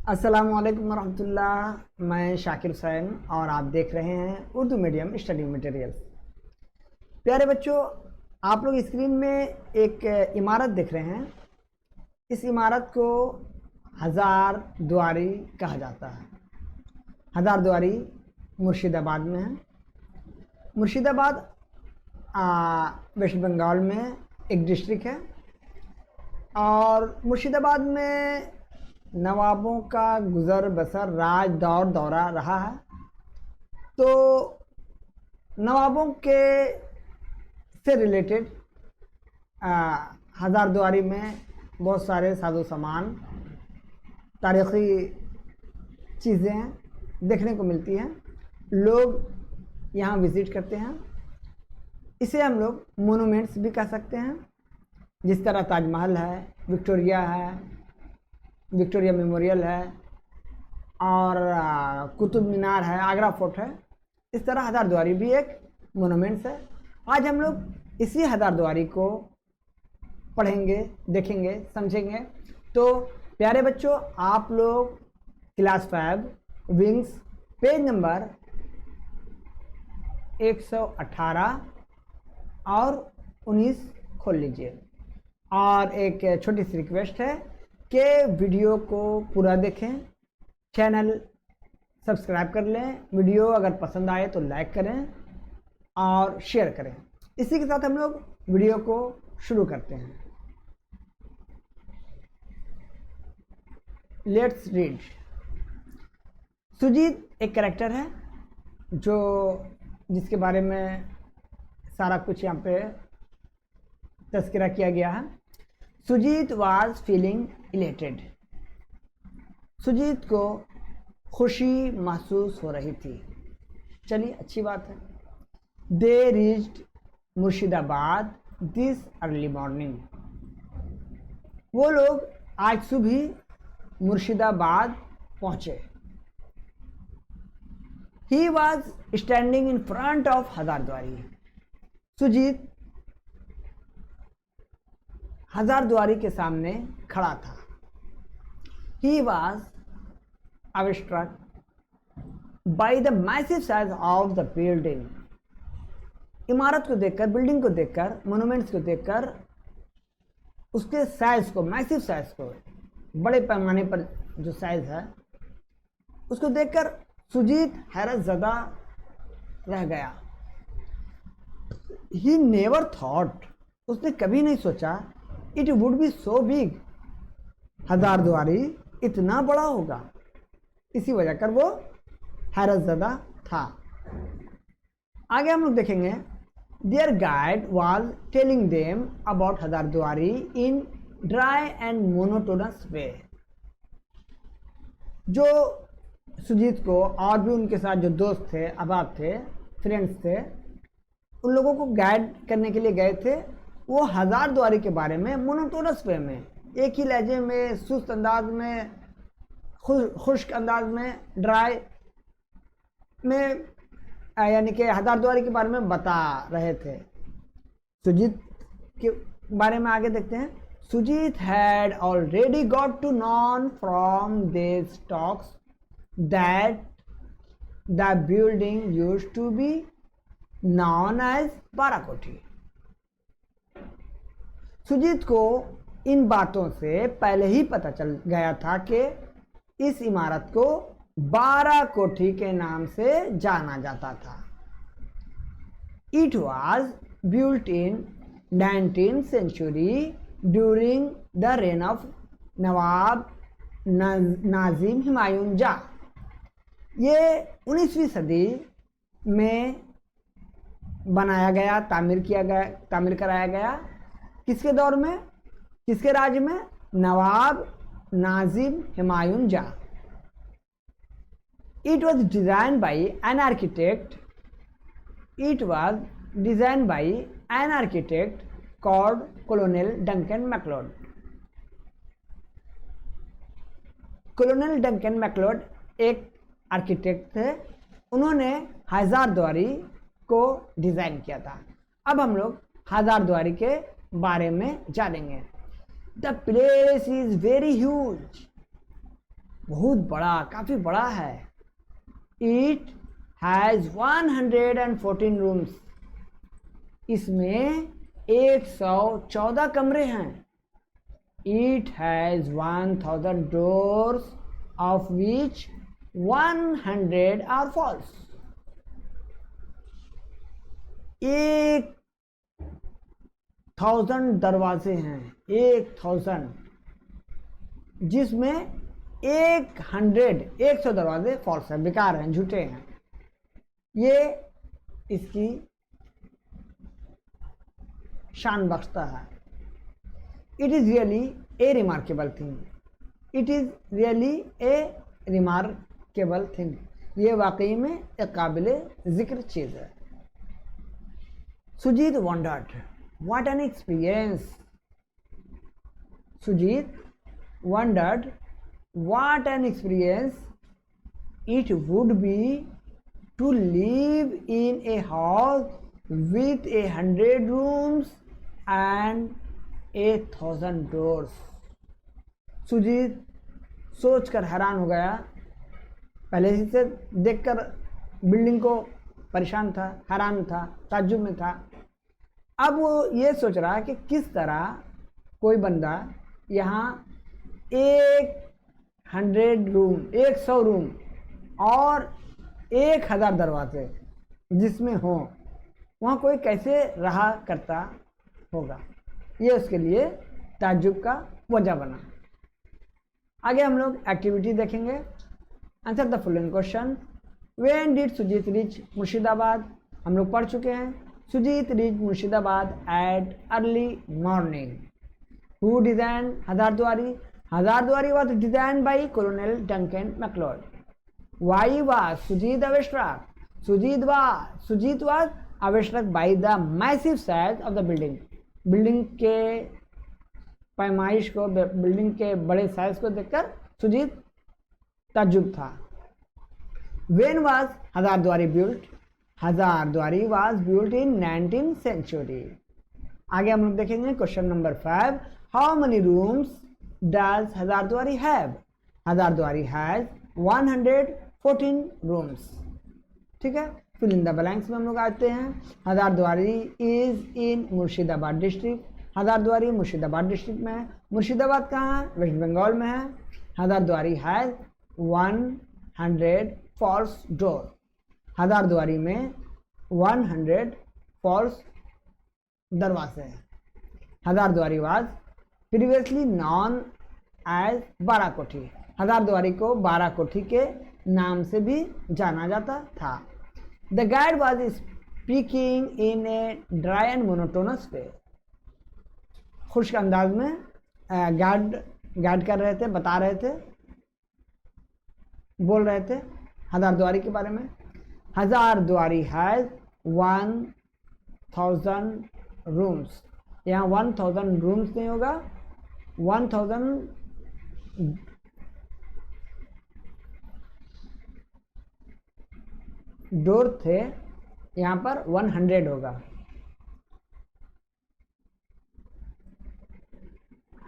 अस्सलामुअलैकुम वरहमतुल्लाह। मैं शाकिर हुसैन और आप देख रहे हैं उर्दू मीडियम स्टडी मटेरियल। प्यारे बच्चों, आप लोग स्क्रीन में एक इमारत देख रहे हैं। इस इमारत को हज़ार दुआरी कहा जाता है। हज़ार दुआरी मुर्शिदाबाद में है। मुर्शिदाबाद वेस्ट बंगाल में एक डिस्ट्रिक्ट है और मुर्शिदाबाद में नवाबों का गुज़र बसर राज दौरा रहा है। तो नवाबों के से रिलेटेड हज़ार दुआरी में बहुत सारे साजो सामान, तारीख़ी चीज़ें देखने को मिलती हैं। लोग यहाँ विज़िट करते हैं। इसे हम लोग मोनूमेंट्स भी कह सकते हैं, जिस तरह ताजमहल है, विक्टोरिया मेमोरियल है और कुतुब मीनार है, आगरा फोर्ट है। इस तरह हज़ार दुआरी भी एक मोनूमेंट्स है। आज हम लोग इसी हज़ार दुआरी को पढ़ेंगे, देखेंगे, समझेंगे। तो प्यारे बच्चों, आप लोग क्लास 5 विंग्स पेज नंबर 118 और 19 खोल लीजिए। और एक छोटी सी रिक्वेस्ट है कि वीडियो को पूरा देखें, चैनल सब्सक्राइब कर लें, वीडियो अगर पसंद आए तो लाइक करें और शेयर करें। इसी के साथ हम लोग वीडियो को शुरू करते हैं। Let's read. सुजीत एक कैरेक्टर है जिसके बारे में सारा कुछ यहाँ पे तज़किरा किया गया है। Sujit was feeling elated. Sujit को खुशी महसूस हो रही थी। चलिए, अच्छी बात है। They reached Murshidabad this early morning. वो लोग आज सुबह मुर्शिदाबाद पहुंचे। He was standing in front of हज़ार दुआरी। सुजीत हज़ार दुआरी के सामने खड़ा था। He was awestruck by the massive size of the building. इमारत को देखकर, बिल्डिंग को देखकर, मोनूमेंट्स को देखकर, उसके साइज को, मैसिव साइज को, बड़े पैमाने पर जो साइज है, उसको देखकर सुजीत हैरत ज़दा रह गया। He never thought, उसने कभी नहीं सोचा, it would be so big, हज़ार दुआरी इतना बड़ा होगा। इसी वजह कर वो हैरत ज़दा था। आगे हम लोग देखेंगे। Their guide was telling them about Hazarduari in dry and monotonous way. जो सुजीत को और भी उनके साथ जो दोस्त थे, अहबाब थे, फ्रेंड्स थे, उन लोगों को गाइड करने के लिए गए थे। वो हज़ार दुआरी के बारे में मोनोटोनस वे में, एक ही लहजे में, सुस्त अंदाज में, खुश्क अंदाज में, ड्राई में, यानी कि हज़ार दुआरी के बारे में बता रहे थे। सुजीत के बारे में आगे देखते हैं। Sujit had already got to known from this talks that the building used to be known as Barakothi. Sujit को इन बातों से पहले ही पता चल गया था कि इस इमारत को बाराकोठी के नाम से जाना जाता था। It was built in 19th century during the reign of Nawab Nazim Humayun Jah. ये 19वीं सदी में बनाया गया, तामीर कराया गया। किसके दौर में, किसके राज्य में? नवाब नाजिम हुमायूं जा। It was designed by an architect. It was designed by an architect called Colonel Duncan MacLeod. Colonel Duncan MacLeod एक आर्किटेक्ट थे। उन्होंने हज़ार दुआरी को डिज़ाइन किया था। अब हम लोग हज़ार दुआरी के बारे में जानेंगे। The place is very huge. बहुत बड़ा, काफ़ी बड़ा है। इट हैज़ 114 रूम्स, इसमें 114 कमरे हैं। It has 1000 doors of which 100 are false, 1000 दरवाजे हैं, 1000, जिसमें 100 दरवाजे फॉल्स हैं, बेकार हैं, झूठे हैं। ये इसकी शान बख्शता है। It is really a remarkable thing, it is really a remarkable thing, ये वाकई में एक काबिल जिक्र चीज़ है। Sujit wondered, what an experience. Sujit wondered what an experience it would be to live in a house with 100 rooms and 1000 doors. Sujit सोचकर हैरान हो गया, पहले से देखकर बिल्डिंग को परेशान था, हैरान था, ताज्जुब में था। अब वो ये सोच रहा है कि किस तरह कोई बंदा यहाँ 100 रूम, 100 रूम और 1000 दरवाजे जिसमें हो, वहाँ कोई कैसे रहा करता होगा। ये उसके लिए ताज्जुब का वजह बना। आगे हम लोग एक्टिविटी देखेंगे। Answer the following question. When did Sujit reach Murshidabad, हम लोग पढ़ चुके हैं। Sujit reach Murshidabad at early morning. Who design Hazarduari, Hazarduari was designed by Colonel Duncan MacLeod. Why was Sujit awestruck? Sujit was awestruck by the massive size of the building. Building के पैमाइश को, building के बड़े size को देखकर सुजीत ताज्जुब था। When was Hazarduari built? Hazarduari was built in 19th century. आगे हम लोग देखेंगे question number 5। How many rooms does Hazarduari have? Hazarduari has 114 rooms। ठीक है, फिल इन द ब्लैंक्स में हम लोग आते हैं। Hazarduari is in Murshidabad district, Hazarduari Murshidabad district में है। मुर्शिदाबाद कहाँ है? वेस्ट बंगाल में है। Hazarduari has 100 false door, Hazarduari में 100 फॉल्स दरवाजे हैं। Hazarduari was previously known as Barakothi, Hazarduari को बाराकोठी के नाम से भी जाना जाता था। The guide was speaking in a dry and monotonous way, खुश्क अंदाज में गाइड कर रहे थे, बता रहे थे, बोल रहे थे हजारद्वारी के बारे में। हजारद्वारी हैज 1000 रूम्स, यहाँ 1000 रूम्स नहीं होगा, 1000 डोर थे, यहाँ पर 100 होगा।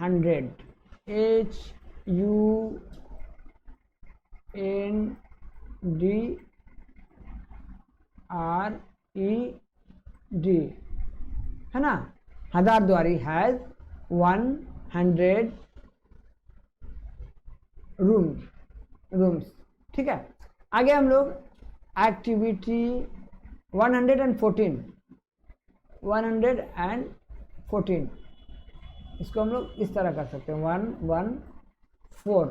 100 HUNDRED है ना। Hazarduari has 100 rooms. ठीक है, आगे हम लोग एक्टिविटी 114 इसको हम लोग इस तरह कर सकते हैं 114।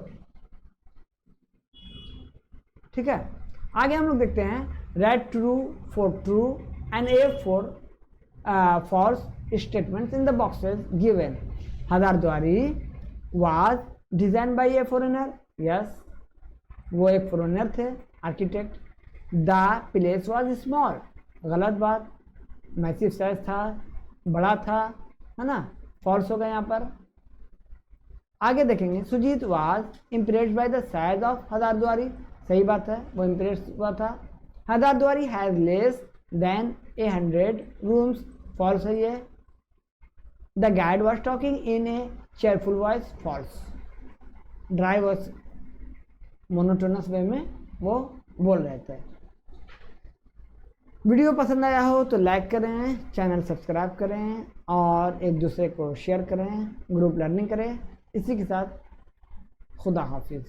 ठीक है, आगे हम लोग देखते हैं right true for true and a for false statements in the boxes given. Hazarduari was design by a foreigner, yes वो एक फॉरेनर थे, architect. The place was small, गलत बात, मैसिव साइज था, बड़ा था, है ना, फॉल्स हो गया यहाँ पर। आगे देखेंगे Sujit was impressed by the size of Hazarduari, सही बात है, वो इम्प्रेस हुआ था। Hazarduari has less than 100 rooms, false है ये। The guide was talking in a cheerful voice, false. Dry voice monotonous way में वो बोल रहे थे। वीडियो पसंद आया हो तो लाइक करें, चैनल सब्सक्राइब करें और एक दूसरे को शेयर करें, ग्रुप लर्निंग करें। इसी के साथ खुदा हाफिज़।